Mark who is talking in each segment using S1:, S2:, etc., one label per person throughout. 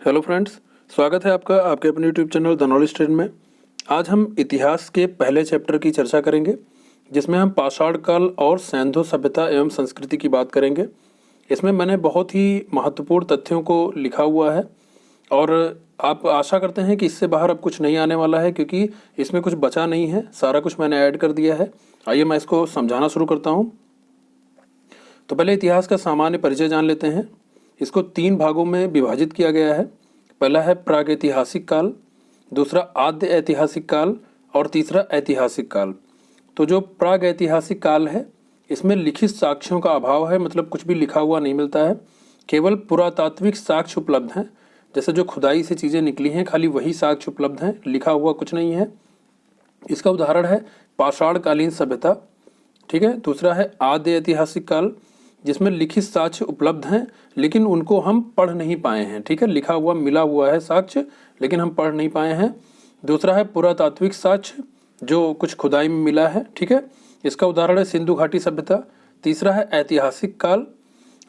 S1: Hello friends, स्वागत है आपका आपके अपने YouTube channel the knowledge train में। आज हम इतिहास के पहले चैप्टर की चर्चा करेंगे, जिसमें हम पाषाण काल और सैंधव सभ्यता एवं संस्कृति की बात करेंगे। इसमें मैंने बहुत ही महत्वपूर्ण तथ्यों को लिखा हुआ है और आप आशा करते हैं कि इससे बाहर अब कुछ नहीं आने वाला है, क्योंकि इसमें कुछ बचा नहीं है, सारा कुछ मैंने ऐड कर दिया है। आइए मैं इसको समझाना शुरू करता हूँ। तो पहले इतिहास का सामान्य परिचय जान लेते हैं। इसको 3 भागों में विभाजित किया गया है। पहला है प्रागैतिहासिक काल, दूसरा आद्य ऐतिहासिक काल और तीसरा ऐतिहासिक काल। तो जो प्रागैतिहासिक काल है, इसमें लिखित साक्ष्यों का अभाव है, मतलब कुछ भी लिखा हुआ नहीं मिलता है, केवल पुरातात्विक साक्ष्य उपलब्ध हैं। जैसे जो खुदाई से चीज़ें निकली हैं, खाली वही साक्ष्य उपलब्ध हैं, लिखा हुआ कुछ नहीं है। इसका उदाहरण है पाषाणकालीन सभ्यता। ठीक है। दूसरा है आद्य ऐतिहासिक काल, जिसमें लिखित साक्ष्य उपलब्ध हैं लेकिन उनको हम पढ़ नहीं पाए हैं। ठीक है, लिखा हुआ मिला हुआ है साक्ष्य, लेकिन हम पढ़ नहीं पाए हैं। दूसरा है पुरातात्विक साक्ष्य, जो कुछ खुदाई में मिला है। ठीक है, इसका उदाहरण है सिंधु घाटी सभ्यता। तीसरा है ऐतिहासिक काल,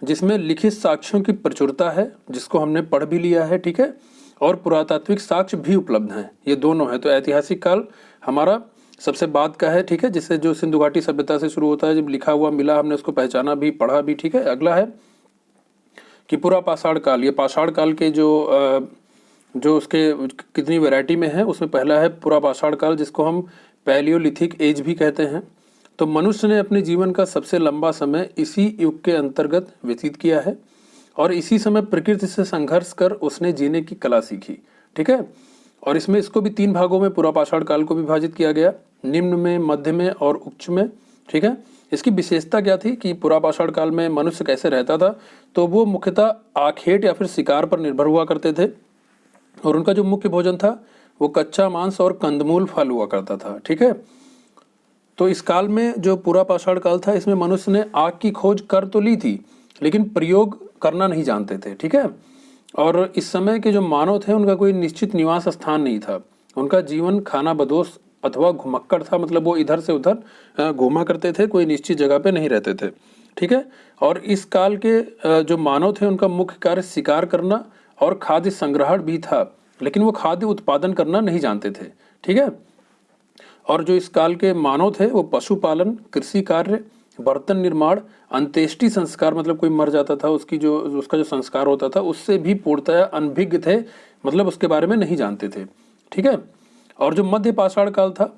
S1: जिसमें लिखित साक्ष्यों की प्रचुरता है, जिसको हमने पढ़ भी लिया है। ठीक है, और पुरातात्विक साक्ष्य भी उपलब्ध हैं। ये दोनों है। तो ऐतिहासिक काल हमारा सबसे बाद का है। ठीक है, जिससे जो सिंधु घाटी सभ्यता से शुरू होता है, जब लिखा हुआ मिला, हमने उसको पहचाना भी, पढ़ा भी। ठीक है, अगला है कि पूरा पाषाण काल। ये पाषाण काल के जो उसके कितनी वैरायटी में है, उसमें पहला है पूरा पाषाण काल, जिसको हम पैलियोलिथिक एज भी कहते हैं। तो मनुष्य ने अपने जीवन का सबसे लंबा समय इसी युग के अंतर्गत व्यतीत किया है और इसी समय प्रकृति से संघर्ष कर उसने जीने की कला सीखी। ठीक है, और इसमें इसको भी 3 भागों में पूरा पाषाण काल को विभाजित किया गया, निम्न में, मध्य में और उच्च में। ठीक है, इसकी विशेषता क्या थी कि पूरा पाषाण काल में मनुष्य कैसे रहता था, तो वो मुख्यतः आखेट या फिर शिकार पर निर्भर हुआ करते थे और उनका जो मुख्य भोजन था वो कच्चा मांस और कंदमूल फल हुआ करता था। ठीक है, तो इस काल में जो पूरा पाषाण काल था, इसमें मनुष्य ने आग की खोज कर तो ली थी, लेकिन प्रयोग करना नहीं जानते थे। ठीक है, और इस समय के जो मानव थे, उनका कोई निश्चित निवास स्थान नहीं था। उनका जीवन खाना बदोश अथवा घुमक्कड़ था, मतलब वो इधर से उधर घूमा करते थे, कोई निश्चित जगह पे नहीं रहते थे। ठीक है, और इस काल के जो मानव थे, उनका मुख्य कार्य शिकार करना और खाद्य संग्रहण भी था, लेकिन वो खाद्य उत्पादन करना नहीं जानते थे। ठीक है, और जो इस काल के मानव थे, वो पशुपालन, कृषि कार्य, बर्तन निर्माण, अंत्येष्टि संस्कार, मतलब कोई मर जाता था उसका जो संस्कार होता था, उससे भी पूर्णतः अनभिज्ञ थे, मतलब उसके बारे में नहीं जानते थे। ठीक है, और जो मध्य पाषाण काल था,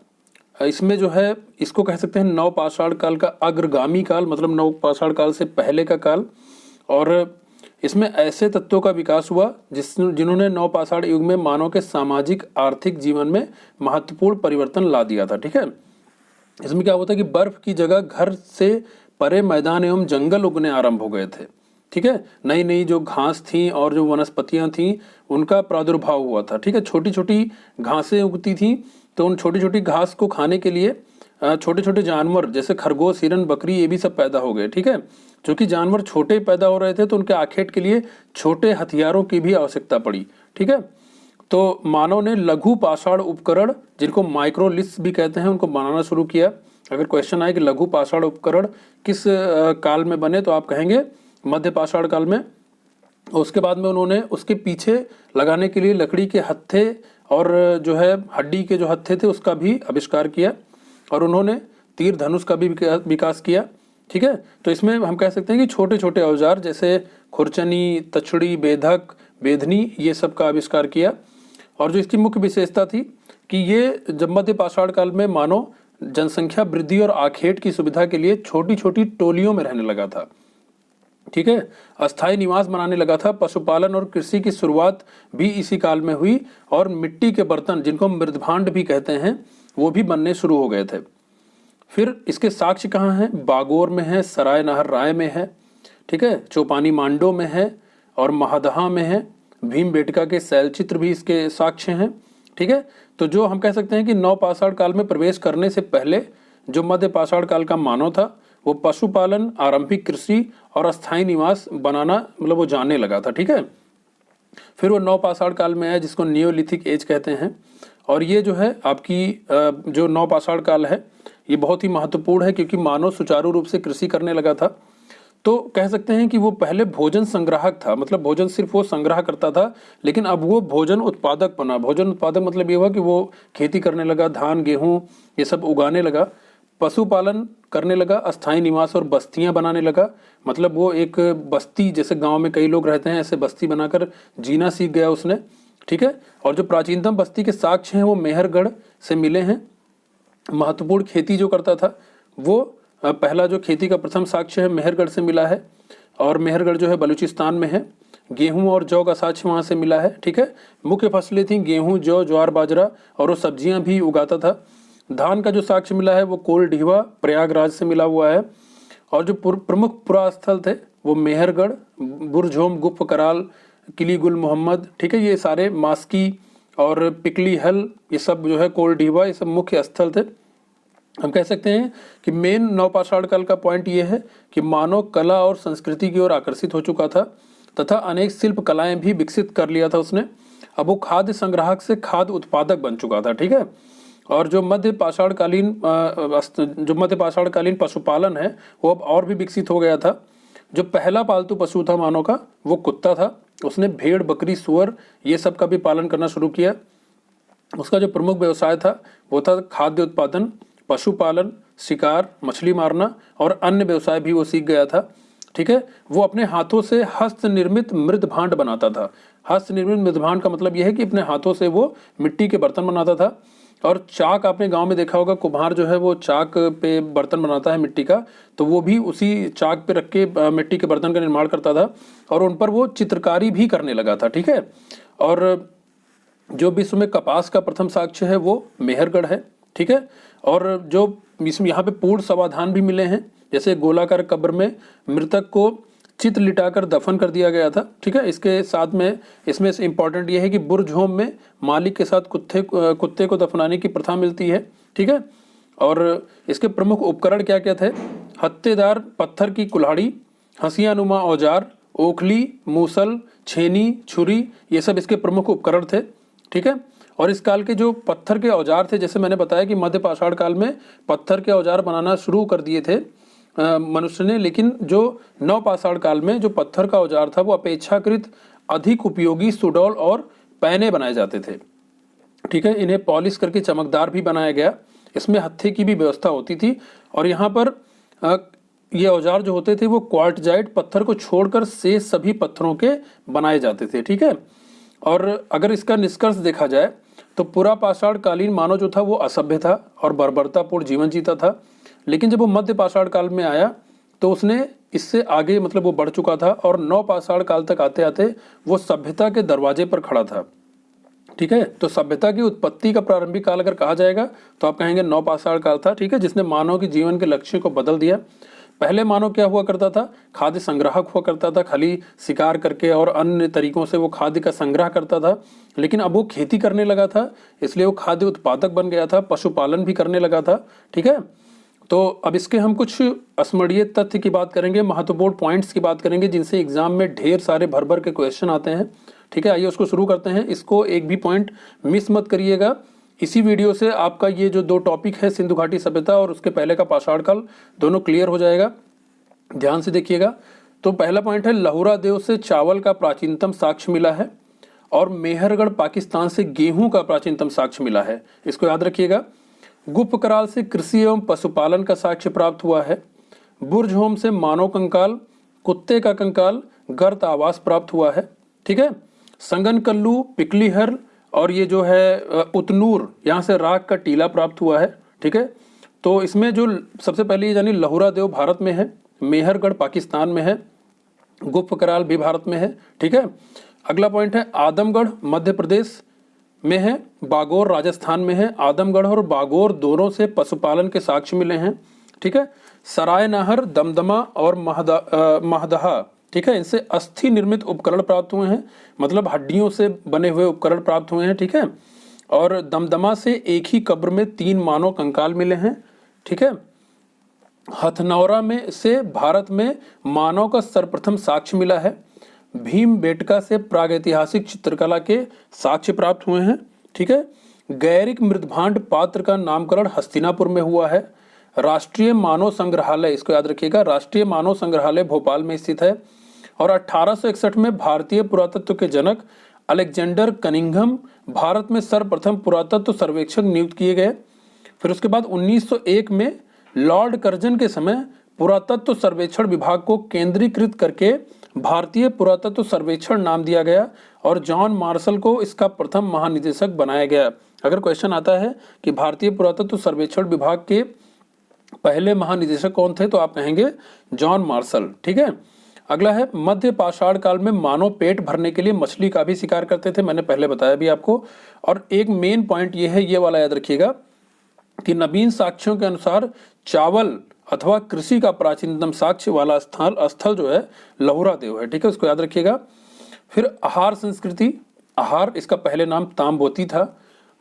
S1: इसमें जो है, इसको कह सकते हैं नव पाषाण काल का अग्रगामी काल, मतलब नव पाषाण काल से पहले का काल। और इसमें ऐसे तत्वों का विकास हुआ जिन्होंने नव पाषाण युग में मानव के सामाजिक आर्थिक जीवन में महत्वपूर्ण परिवर्तन ला दिया था। ठीक है, इसमें क्या होता है कि बर्फ की जगह घर से परे मैदान एवं जंगल उगने आरंभ हो गए थे। ठीक है, नई नई जो घास थी और जो वनस्पतियां थी, उनका प्रादुर्भाव हुआ था। ठीक है, छोटी छोटी घासें उगती थी, तो उन छोटी छोटी घास को खाने के लिए छोटे छोटे जानवर जैसे खरगोश, हिरन, बकरी, ये भी सब पैदा हो गए। ठीक है, क्योंकि जानवर छोटे पैदा हो रहे थे, तो उनके आखेट के लिए छोटे हथियारों की भी आवश्यकता पड़ी। ठीक है, तो मानव ने लघु पाषाण उपकरण, जिनको माइक्रोलिथ्स भी कहते हैं, उनको बनाना शुरू किया। अगर क्वेश्चन आए कि लघु पाषाण उपकरण किस काल में बने, तो आप कहेंगे मध्य पाषाण काल में। उसके बाद में उन्होंने उसके पीछे लगाने के लिए लकड़ी के हत्थे और जो है हड्डी के जो हत्थे थे, उसका भी आविष्कार किया और उन्होंने तीर धनुष का भी विकास किया। ठीक है, तो इसमें हम कह सकते हैं कि छोटे छोटे औजार जैसे खुरचनी, तछड़ी, बेधक, बेधनी, ये सब का आविष्कार किया। और जो इसकी मुख्य विशेषता थी कि ये जब मध्य पाषाण काल में मानव जनसंख्या वृद्धि और आखेट की सुविधा के लिए छोटी छोटी टोलियों में रहने लगा था। ठीक है, अस्थायी निवास बनाने लगा था। पशुपालन और कृषि की शुरुआत भी इसी काल में हुई और मिट्टी के बर्तन, जिनको मृदभांड भी कहते हैं, वो भी बनने शुरू हो गए थे। फिर इसके साक्ष्य कहाँ हैं? बागोर में है, सराय नहर राय में है। ठीक है, चौपानी मांडो में है और महादहा में है। भीमबेटका के शैलचित्र भी इसके साक्ष्य हैं। ठीक है, तो जो हम कह सकते हैं कि नव पाषाण काल में प्रवेश करने से पहले जो मध्य पाषाण काल का मानव था, वो पशुपालन, आरंभिक कृषि और अस्थायी निवास बनाना, मतलब वो जानने लगा था। ठीक है, फिर वो नव पाषाण काल में है, जिसको नियोलिथिक एज कहते हैं। और ये जो है आपकी जो नव पाषाण काल है, ये बहुत ही महत्वपूर्ण है, क्योंकि मानव सुचारू रूप से कृषि करने लगा था। तो कह सकते हैं कि वो पहले भोजन संग्राहक था, मतलब भोजन सिर्फ वो संग्रह करता था, लेकिन अब वो भोजन उत्पादक बना। भोजन उत्पादक मतलब ये हुआ कि वो खेती करने लगा, धान गेहूँ ये सब उगाने लगा, पशुपालन करने लगा, अस्थायी निवास और बस्तियां बनाने लगा, मतलब वो एक बस्ती, जैसे गांव में कई लोग रहते हैं ऐसे बस्ती बनाकर जीना सीख गया उसने। ठीक है, और जो प्राचीनतम बस्ती के साक्ष्य हैं वो मेहरगढ़ से मिले हैं। महत्वपूर्ण खेती जो करता था वो पहला जो खेती का प्रथम साक्ष्य है मेहरगढ़ से मिला है, और मेहरगढ़ जो है बलूचिस्तान में है। गेहूं और जौ का साक्ष्य वहाँ से मिला है। ठीक है, मुख्य फसलें थी गेहूं, जौ, ज्वार, बाजरा, और वो सब्जियां भी उगाता था। धान का जो साक्ष्य मिला है वो कोल ढीवा प्रयागराज से मिला हुआ है। और जो प्रमुख पुरास्थल थे वो मेहरगढ़, बुरझोम, गुफ कराल, किली गुल मोहम्मद, ठीक है, ये सारे मास्की और पिकली हल, ये सब जो है कोल ढीवा, ये सब मुख्य स्थल थे। हम कह सकते हैं कि मेन नवपाषाण काल का पॉइंट ये है कि मानव कला और संस्कृति की ओर आकर्षित हो चुका था तथा अनेक शिल्प कलाएं भी विकसित कर लिया था उसने। अब वो खाद्य संग्राहक से खाद्य उत्पादक बन चुका था। ठीक है, और जो मध्य पाषाणकालीन पशुपालन है वो अब और भी विकसित हो गया था। जो पहला पालतू पशु था मानव का वो कुत्ता था। उसने भेड़, बकरी, सुअर ये सब का भी पालन करना शुरू किया। उसका जो प्रमुख व्यवसाय था वो था खाद्य उत्पादन, पशुपालन, शिकार, मछली मारना और अन्य व्यवसाय भी वो सीख गया था। ठीक है, वो अपने हाथों से हस्त निर्मित मृद भांड बनाता था। हस्त निर्मित मृद भांड का मतलब यह है कि अपने हाथों से वो मिट्टी के बर्तन बनाता था। और चाक, आपने गांव में देखा होगा, कुम्हार जो है वो चाक पे बर्तन बनाता है मिट्टी का, तो वो भी उसी चाक पे रख के मिट्टी के बर्तन का निर्माण करता था और उन पर वो चित्रकारी भी करने लगा था। ठीक है, और जो विश्व में कपास का प्रथम साक्ष्य है वो मेहरगढ़ है। ठीक है, और जो इसमें यहाँ पे पूर्ण समाधान भी मिले हैं, जैसे गोलाकार कब्र में मृतक को चित्र लिटाकर दफन कर दिया गया था। ठीक है, इसके साथ में इसमें से इम्पॉर्टेंट ये है कि बुरझोम में मालिक के साथ कुत्ते को दफनाने की प्रथा मिलती है। ठीक है, और इसके प्रमुख उपकरण क्या क्या थे? हत्तेदार पत्थर की कुल्हाड़ी, हंसियानुमा औजार, ओखली, मूसल, छेनी, छुरी, ये सब इसके प्रमुख उपकरण थे। ठीक है, और इस काल के जो पत्थर के औजार थे, जैसे मैंने बताया कि मध्य पाषाण काल में पत्थर के औजार बनाना शुरू कर दिए थे मनुष्य ने, लेकिन जो नवपाषाण काल में जो पत्थर का औजार था वो अपेक्षाकृत अधिक उपयोगी सुडौल और पैने बनाए जाते थे। ठीक है, इन्हें पॉलिश करके चमकदार भी बनाया गया। इसमें हत्थे की भी व्यवस्था होती थी, और यहाँ पर ये औजार जो होते थे वो क्वार्टजाइट पत्थर को छोड़कर शेष सभी पत्थरों के बनाए जाते थे। ठीक है, और अगर इसका निष्कर्ष देखा जाए तो पूरा पाषाण कालीन मानव जो था वो असभ्य था और बर्बरतापूर्ण जीवन जीता था, लेकिन जब वो मध्य पाषाण काल में आया तो उसने इससे आगे, मतलब वो बढ़ चुका था, और नव पाषाण काल तक आते आते वो सभ्यता के दरवाजे पर खड़ा था। ठीक है, तो सभ्यता की उत्पत्ति का प्रारंभिक काल अगर कहा जाएगा तो आप कहेंगे नव पाषाण काल था। ठीक है, जिसने मानव के जीवन के लक्ष्य को बदल दिया। पहले मानव क्या हुआ करता था? खाद्य संग्राहक हुआ करता था, खाली शिकार करके और अन्य तरीकों से वो खाद्य का संग्रह करता था। लेकिन अब वो खेती करने लगा था, इसलिए वो खाद्य उत्पादक बन गया था, पशुपालन भी करने लगा था। ठीक है, तो अब इसके हम कुछ स्मरणीय तथ्य की बात करेंगे, महत्वपूर्ण पॉइंट्स की बात करेंगे जिनसे एग्जाम में ढेर सारे भर भर के क्वेश्चन आते हैं। ठीक है, आइए उसको शुरू करते हैं। इसको एक भी पॉइंट मिस मत करिएगा। इसी वीडियो से आपका ये जो दो टॉपिक है, सिंधु घाटी सभ्यता और उसके पहले का पाषाण काल, दोनों क्लियर हो जाएगा। ध्यान से देखिएगा। तो पहला पॉइंट है, लहुरा देव से चावल का प्राचीनतम साक्ष्य मिला है, और मेहरगढ़ पाकिस्तान से गेहूं का प्राचीनतम साक्ष्य मिला है। इसको याद रखिएगा। गुप्त कराल से कृषि एवं पशुपालन का साक्ष्य प्राप्त हुआ है। बुरझोम से मानव कंकाल, कुत्ते का कंकाल, गर्त आवास प्राप्त हुआ है। ठीक है, संगनकल्लू, पिकलीहर और ये जो है उतनूर, यहाँ से राख का टीला प्राप्त हुआ है। ठीक है, तो इसमें जो सबसे पहले ये जानी लहुरा देव भारत में है, मेहरगढ़ पाकिस्तान में है, गुप्त कराल भी भारत में है। ठीक है, अगला पॉइंट है, आदमगढ़ मध्य प्रदेश में है, बागोर राजस्थान में है। आदमगढ़ और बागोर दोनों से पशुपालन के साक्ष्य मिले हैं। ठीक है, सराय नाहर, दमदमा और महदहा, ठीक है, इनसे अस्थि निर्मित उपकरण प्राप्त हुए हैं, मतलब हड्डियों से बने हुए उपकरण प्राप्त हुए हैं। ठीक है, और दमदमा से एक ही कब्र में 3 मानव कंकाल मिले हैं। ठीक है, हथनौरा में से भारत में मानव का सर्वप्रथम साक्ष्य मिला है। भीमबेटका से प्रागैतिहासिक चित्रकला के साक्ष्य प्राप्त हुए हैं। ठीक है, गैरिक मृदभांड पात्र का नामकरण हस्तिनापुर में हुआ है। राष्ट्रीय मानव संग्रहालय, इसको याद रखिएगा, राष्ट्रीय मानव संग्रहालय भोपाल में स्थित है। और 1861 में भारतीय पुरातत्व के जनक अलेक्जेंडर कनिंघम भारत में सर्वप्रथम पुरातत्व सर्वेक्षक नियुक्त किए गए। फिर उसके बाद 1901 में लॉर्ड कर्जन के समय पुरातत्व सर्वेक्षण विभाग को केंद्रीकृत करके भारतीय पुरातत्व सर्वेक्षण नाम दिया गया और जॉन मार्शल को इसका प्रथम महानिदेशक बनाया गया। अगर क्वेश्चन आता है कि भारतीय पुरातत्व सर्वेक्षण विभाग के पहले महानिदेशक कौन थे, तो आप कहेंगे जॉन मार्शल। ठीक है। अगला है, मध्य पाषाण काल में मानव पेट भरने के लिए मछली का भी शिकार करते थे, मैंने पहले बताया भी आपको। और एक मेन पॉइंट ये है, ये वाला याद रखिएगा कि नवीन साक्ष्यों के अनुसार चावल अथवा कृषि का प्राचीनतम साक्ष्य वाला स्थल जो है लहुरा देव है। ठीक है, उसको याद रखिएगा। फिर आहार संस्कृति, आहार इसका पहले नाम ताम्बोती था।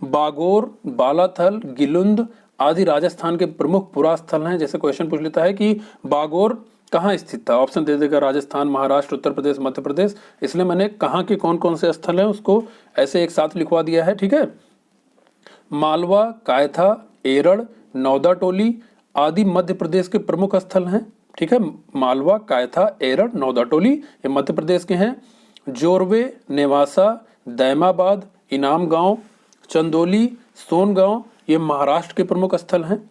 S1: बागोर, बालाथल, गिलुंद आदि राजस्थान के प्रमुख पुरा स्थल हैं। जैसे क्वेश्चन पूछ लेता है कि बागोर कहाँ स्थित था, ऑप्शन दे देगा राजस्थान, महाराष्ट्र, उत्तर प्रदेश, मध्य प्रदेश। इसलिए मैंने कहाँ के कौन कौन से स्थल हैं उसको ऐसे एक साथ लिखवा दिया है। ठीक है। मालवा, कायथा, एरड़, नौदा टोली आदि मध्य प्रदेश के प्रमुख स्थल हैं। ठीक है, मालवा, कायथा, एरड़, नौदा टोली ये मध्य प्रदेश के हैं। जोरवे, नेवासा, दैमाबाद, इनाम गांव, चंदोली, सोनगांव ये महाराष्ट्र के प्रमुख स्थल हैं।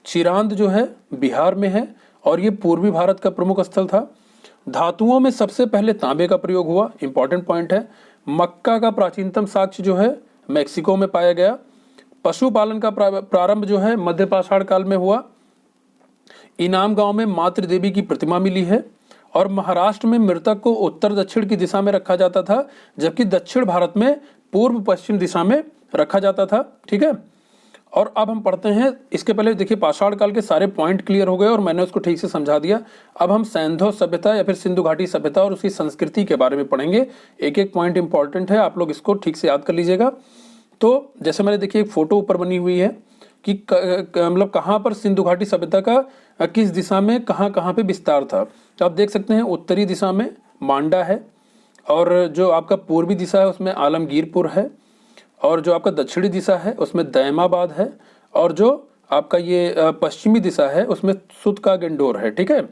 S1: चिरांद जो है बिहार में है और ये पूर्वी भारत का प्रमुख स्थल था। धातुओं में सबसे पहले तांबे का प्रयोग हुआ, इंपॉर्टेंट पॉइंट है। मक्का का प्राचीनतम साक्ष्य जो है मैक्सिको में पाया गया। पशुपालन का प्रारंभ जो है मध्य पाषाण काल में हुआ। इनाम गांव में मातृ देवी की प्रतिमा मिली है। और महाराष्ट्र में मृतक को उत्तर दक्षिण की दिशा में रखा जाता था, जबकि दक्षिण भारत में पूर्व पश्चिम दिशा में रखा जाता था। ठीक है। और अब हम पढ़ते हैं, इसके पहले देखिए पाषाण काल के सारे पॉइंट क्लियर हो गए और मैंने उसको ठीक से समझा दिया। अब हम सैंधव सभ्यता या फिर सिंधु घाटी सभ्यता और उसकी संस्कृति के बारे में पढ़ेंगे। एक एक पॉइंट इंपॉर्टेंट है, आप लोग इसको ठीक से याद कर लीजिएगा। तो जैसे मैंने देखिए एक फोटो ऊपर बनी हुई है कि मतलब कहाँ पर सिंधु घाटी सभ्यता का किस दिशा में कहाँ कहाँ पे विस्तार था। तो आप देख सकते हैं उत्तरी दिशा में मांडा है, और जो आपका पूर्वी दिशा है उसमें आलमगीरपुर है, और जो आपका दक्षिणी दिशा है उसमें दैमाबाद है, और जो आपका ये पश्चिमी दिशा है उसमें सुत का गेंडोर है। ठीक है,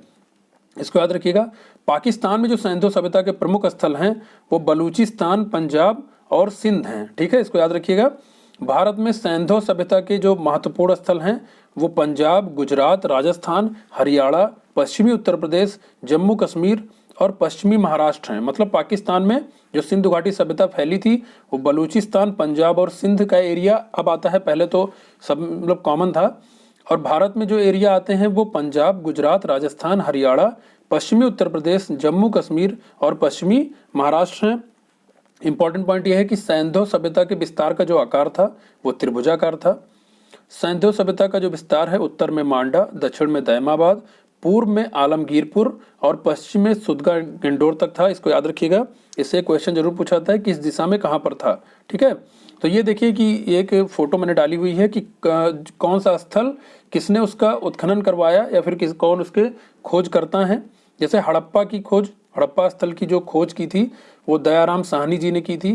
S1: इसको याद रखिएगा। पाकिस्तान में जो सैंधव सभ्यता के प्रमुख स्थल हैं वो बलूचिस्तान, पंजाब और सिंध हैं। ठीक है, इसको याद रखिएगा। भारत में सैंधव सभ्यता के जो महत्वपूर्ण स्थल हैं वो पंजाब, गुजरात, राजस्थान, हरियाणा, पश्चिमी उत्तर प्रदेश, जम्मू कश्मीर और पश्चिमी महाराष्ट्र हैं। मतलब पाकिस्तान में जो सिंधु घाटी सभ्यता फैली थी वो बलूचिस्तान, पंजाब और सिंध का एरिया अब आता है, पहले तो सब मतलब कॉमन था। और भारत में जो एरिया आते हैं वो पंजाब, गुजरात, राजस्थान, हरियाणा, पश्चिमी उत्तर प्रदेश, जम्मू कश्मीर और पश्चिमी महाराष्ट्र हैं। इंपॉर्टेंट पॉइंट यह है कि सैंधव सभ्यता के विस्तार का जो आकार था वो त्रिभुजाकार था। सैंधव सभ्यता का जो विस्तार है उत्तर में मांडा, दक्षिण में दैमाबाद, पूर्व में आलमगीरपुर और पश्चिम में सुदगा गेंडोर तक था। इसको याद रखिएगा, इससे क्वेश्चन जरूर पूछा था है कि इस दिशा में कहाँ पर था। ठीक है, तो ये देखिए कि एक फोटो मैंने डाली हुई है कि कौन सा स्थल किसने उसका उत्खनन करवाया या फिर कौन उसके खोज करता है। जैसे हड़प्पा की खोज, हड़प्पा स्थल की जो खोज की थी वो दयाराम साहनी जी ने की थी।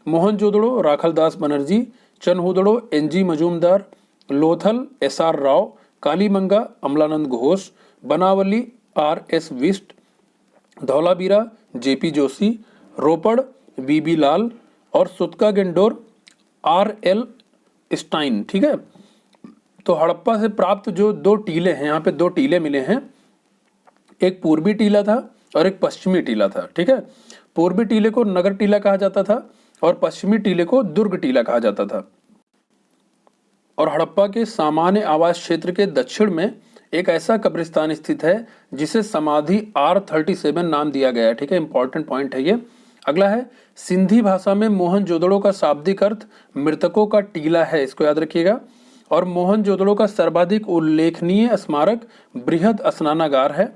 S1: Mohenjodaro Rakhaldas Banerjee, Chanhudaro N G Majumdar, Lothal S R Rao, Kalibangan Amalananda Ghosh, Banawali R S Bisht, Dholavira J P Joshi, Ropar B B Lal और सुतका गेंडोर आरएल स्टाइन। ठीक है, तो हड़प्पा से प्राप्त जो दो टीले हैं, यहाँ पे दो टीले मिले हैं, एक पूर्वी टीला था और एक पश्चिमी टीला था। ठीक है, पूर्वी टीले को नगर टीला कहा जाता था और पश्चिमी टीले को दुर्ग टीला कहा जाता था। और हड़प्पा के सामान्य आवास क्षेत्र के दक्षिण में एक ऐसा कब्रिस्तान स्थित है जिसे समाधि R37 नाम दिया गया है। ठीक है, इंपॉर्टेंट पॉइंट है ये। अगला है, सिंधी भाषा में मोहनजोदड़ो का शाब्दिक अर्थ मृतकों का टीला है, इसको याद रखिएगा। और मोहनजोदड़ो का सर्वाधिक उल्लेखनीय स्मारक बृहद स्नानागार है।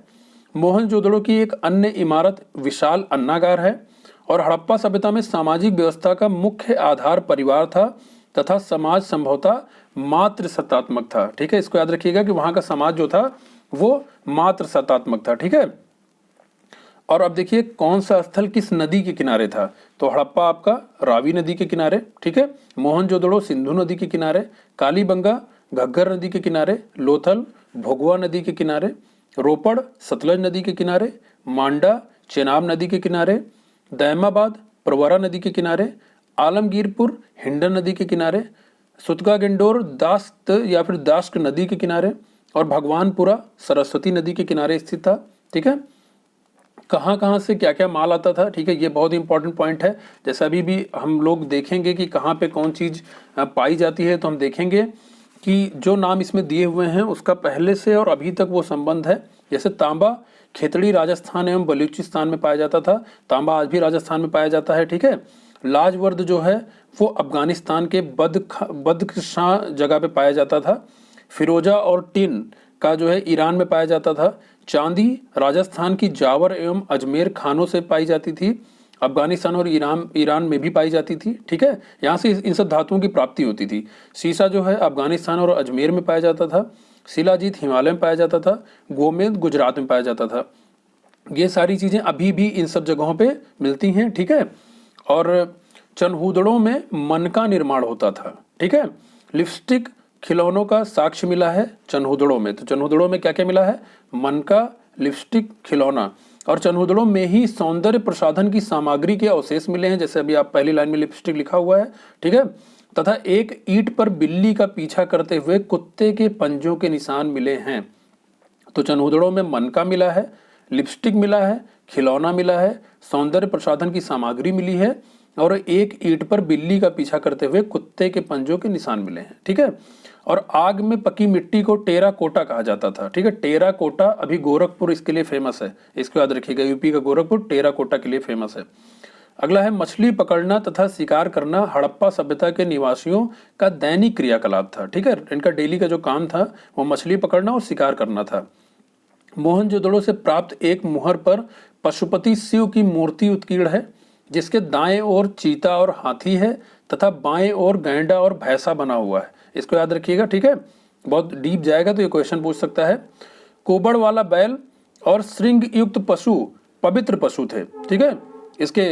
S1: मोहनजोदड़ो की एक अन्य इमारत विशाल अन्नागार है। और हड़प्पा सभ्यता में सामाजिक व्यवस्था का मुख्य आधार परिवार था तथा समाज संभवतः मातृ सत्तात्मक था। ठीक है, इसको याद रखिएगा कि वहां का समाज जो था वो मातृ सत्तात्मक था। ठीक है, और अब देखिए कौन सा स्थल किस नदी के किनारे था। तो हड़प्पा आपका रावी नदी के किनारे, ठीक है, मोहनजोदड़ो सिंधु नदी के किनारे, कालीबंगा घग्गर नदी के किनारे, लोथल भोगवा नदी के किनारे, रोपड़ सतलज नदी के किनारे, मांडा चेनाब नदी के किनारे, दैमाबाद प्रवरा नदी के किनारे, आलमगीरपुर हिंडन नदी के किनारे, सुतगा गेंडोर दास्त या फिर दास्क नदी के किनारे, और भगवानपुरा सरस्वती नदी के किनारे स्थित था। ठीक है, कहाँ कहाँ से क्या क्या माल आता था, ठीक है, ये बहुत इंपॉर्टेंट पॉइंट है। जैसे अभी भी हम लोग देखेंगे कि कहाँ पे कौन चीज़ पाई जाती है, तो हम देखेंगे कि जो नाम इसमें दिए हुए हैं उसका पहले से और अभी तक वो संबंध है। जैसे तांबा खेतड़ी राजस्थान एवं बलूचिस्तान में पाया जाता था, तांबा आज भी राजस्थान में पाया जाता है। ठीक है, लाजवर्द जो है वो अफगानिस्तान के बदख्शां जगह पे पाया जाता था। फिरोजा और टिन का जो है ईरान में पाया जाता था। चांदी राजस्थान की जावर एवं अजमेर खानों से पाई जाती थी। अफगानिस्तान और ईरान में भी पाई जाती थी। ठीक है, यहाँ से इन सब धातुओं की प्राप्ति होती थी। सीसा जो है अफगानिस्तान और अजमेर में पाया जाता था। शिलाजीत हिमालय में पाया जाता था। गोमेद गुजरात में पाया जाता था। ये सारी चीज़ें अभी भी इन सब जगहों पे मिलती हैं। ठीक है, और चनहूदड़ों में मन का निर्माण होता था। ठीक है, लिपस्टिक खिलौनों का साक्ष्य मिला है चनहूदड़ों में। तो चनहूदड़ों में क्या क्या मिला है? मन का, लिपस्टिक, खिलौना, और चनहूदड़ों में ही सौंदर्य प्रसाधन की सामग्री के अवशेष मिले हैं। जैसे अभी आप पहली लाइन में लिपस्टिक लिखा हुआ है। ठीक है, तथा एक ईंट पर बिल्ली का पीछा करते हुए कुत्ते के पंजों के निशान मिले हैं। तो चनहूदड़ों में मन का मिला है, लिपस्टिक मिला है, खिलौना मिला है, सौंदर्य प्रसाधन की सामग्री मिली है, और एक ईंट पर बिल्ली का पीछा करते हुए कुत्ते के पंजों के निशान मिले हैं। ठीक है, और आग में पकी मिट्टी को टेरा कोटा कहा जाता था। ठीक है, टेरा कोटा अभी गोरखपुर इसके लिए फेमस है, इसको याद रखिएगा। यूपी का गोरखपुर टेरा कोटा के लिए फेमस है। अगला है मछली पकड़ना तथा शिकार करना हड़प्पा सभ्यता के निवासियों का दैनिक क्रियाकलाप था। ठीक है, इनका डेली का जो काम था वो मछली पकड़ना और शिकार करना था। मोहनजोदड़ो से प्राप्त एक मुहर पर पशुपति शिव की मूर्ति उत्कीर्ण है, जिसके दाएं ओर चीता और हाथी है तथा बाएं ओर गैंडा और भैंसा बना हुआ है। इसको याद रखिएगा। ठीक है, बहुत डीप जाएगा तो ये क्वेश्चन पूछ सकता है। कोबड़ वाला बैल और श्रृंग युक्त पशु पवित्र पशु थे। ठीक है, इसके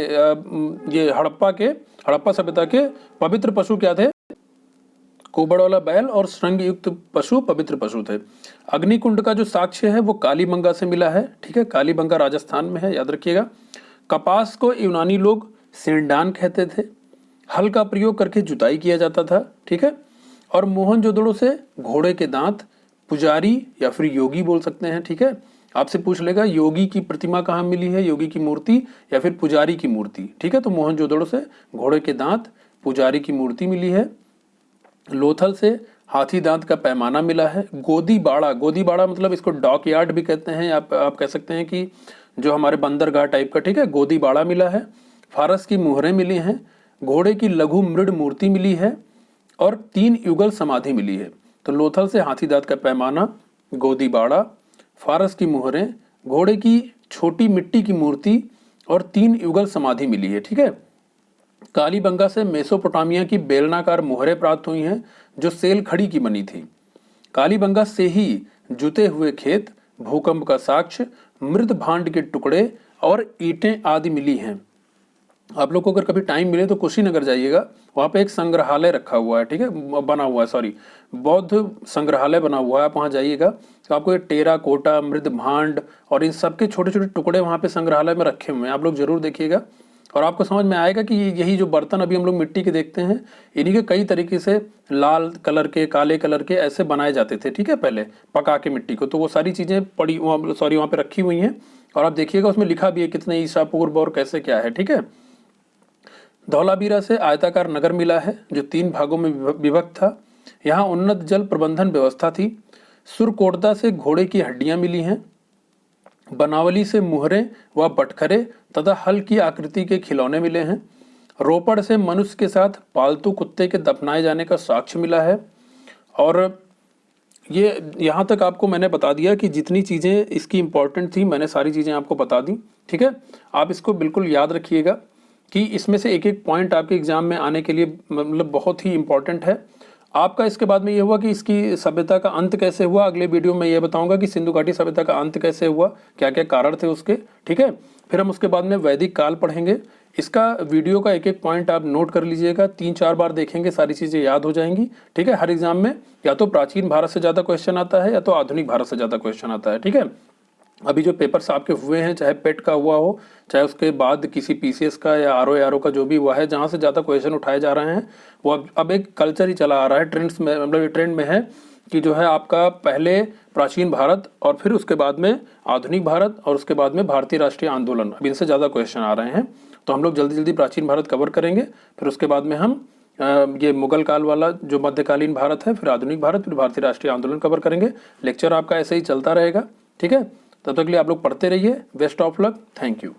S1: ये हड़प्पा सभ्यता के पवित्र पशु क्या थे? कोबड़ वाला बैल और श्रृंग युक्त पशु पवित्र पशु थे। अग्निकुंड का जो साक्ष्य है वो कालीबंगा से मिला है। ठीक है, कालीबंगा राजस्थान में है, याद रखिएगा। कपास को यूनानी लोग सिंडान कहते थे। हल का प्रयोग करके जुताई किया जाता था। ठीक है, और मोहनजोदड़ो से घोड़े के दांत, पुजारी या फिर योगी बोल सकते हैं। ठीक है, आपसे पूछ लेगा योगी की प्रतिमा कहाँ मिली है, योगी की मूर्ति या फिर पुजारी की मूर्ति। ठीक है, तो मोहनजोदड़ो से घोड़े के दांत, पुजारी की मूर्ति मिली है। लोथल से हाथी दांत का पैमाना मिला है। गोदी बाड़ा मतलब इसको डॉक यार्ड भी कहते हैं, आप कह सकते हैं कि जो हमारे बंदरगाह टाइप का। ठीक है, गोदी बाड़ा मिला है। फारस की मुहरें मिली हैं। घोड़े की लघु मृड मूर्ति मिली है और 3 युगल समाधि मिली है। तो लोथल से हाथी दांत का पैमाना, गोदी बाड़ा, फारस की मुहरें, घोड़े की छोटी मिट्टी की मूर्ति और 3 युगल समाधि मिली है। ठीक है, कालीबंगा से मेसोपोटामिया की बेलनाकार मुहरें प्राप्त हुई हैं जो सेल खड़ी की बनी थी। कालीबंगा से ही जुते हुए खेत, भूकंप का साक्ष्य, मृत भांड के टुकड़े और ईंटें आदि मिली हैं। आप लोग को अगर कभी टाइम मिले तो कुशीनगर जाइएगा, वहाँ पे एक संग्रहालय रखा हुआ है। ठीक है, बना हुआ है, सॉरी, बौद्ध संग्रहालय बना हुआ है। आप वहाँ जाइएगा तो आपको ये टेरा कोटा, मृत भांड और इन सबके छोटे छोटे टुकड़े वहाँ पे संग्रहालय में रखे हुए हैं। आप लोग जरूर देखिएगा और आपको समझ में आएगा कि यही जो बर्तन अभी हम लोग मिट्टी के देखते हैं, इन्हीं के कई तरीके से लाल कलर के, काले कलर के ऐसे बनाए जाते थे। ठीक है, पहले पका के मिट्टी को, तो वो सारी चीज़ें वहाँ पे रखी हुई हैं और आप देखिएगा उसमें लिखा भी है कितने ईसा पूर्व और कैसे क्या है। ठीक है, धौलावीरा से आयताकार नगर मिला है जो 3 भागों में विभक्त था। यहाँ उन्नत जल प्रबंधन व्यवस्था थी। सुरकोटदा से घोड़े की हड्डियां मिली हैं। बनावली से मुहरें व बटखरे तथा हल की आकृति के खिलौने मिले हैं। रोपड़ से मनुष्य के साथ पालतू कुत्ते के दफनाए जाने का साक्ष्य मिला है। और ये यहाँ तक आपको मैंने बता दिया कि जितनी चीज़ें इसकी इम्पोर्टेंट थी मैंने सारी चीज़ें आपको बता दी। ठीक है, आप इसको बिल्कुल याद रखिएगा कि इसमें से एक एक पॉइंट आपके एग्जाम में आने के लिए मतलब बहुत ही इम्पोर्टेंट है। आपका इसके बाद में ये हुआ कि इसकी सभ्यता का अंत कैसे हुआ। अगले वीडियो में ये बताऊंगा कि सिंधु घाटी सभ्यता का अंत कैसे हुआ, क्या क्या कारण थे उसके। ठीक है, फिर हम उसके बाद में वैदिक काल पढ़ेंगे। इसका वीडियो का एक एक पॉइंट आप नोट कर लीजिएगा, 3-4 बार देखेंगे सारी चीज़ें याद हो जाएंगी। ठीक है, हर एग्जाम में या तो प्राचीन भारत से ज़्यादा क्वेश्चन आता है या तो आधुनिक भारत से ज़्यादा क्वेश्चन आता है। ठीक है, अभी जो पेपर्स आपके हुए हैं, चाहे पेट का हुआ हो, चाहे उसके बाद किसी पीसीएस का या आरओ का जो भी हुआ है, जहाँ से ज़्यादा क्वेश्चन उठाए जा रहे हैं, वो अब एक कल्चर ही चला आ रहा है, ट्रेंड्स में, मतलब ट्रेंड में है कि जो है आपका पहले प्राचीन भारत और फिर उसके बाद में आधुनिक भारत और उसके बाद में भारतीय राष्ट्रीय आंदोलन, अब इनसे ज़्यादा क्वेश्चन आ रहे हैं। तो हम लोग जल्दी जल्दी प्राचीन भारत कवर करेंगे, फिर उसके बाद में हम ये मुगल काल वाला जो मध्यकालीन भारत है, फिर आधुनिक भारत, फिर भारतीय राष्ट्रीय आंदोलन कवर करेंगे। लेक्चर आपका ऐसे ही चलता रहेगा। ठीक है, तब तक के लिए आप लोग पढ़ते रहिए। Best of luck, thank you.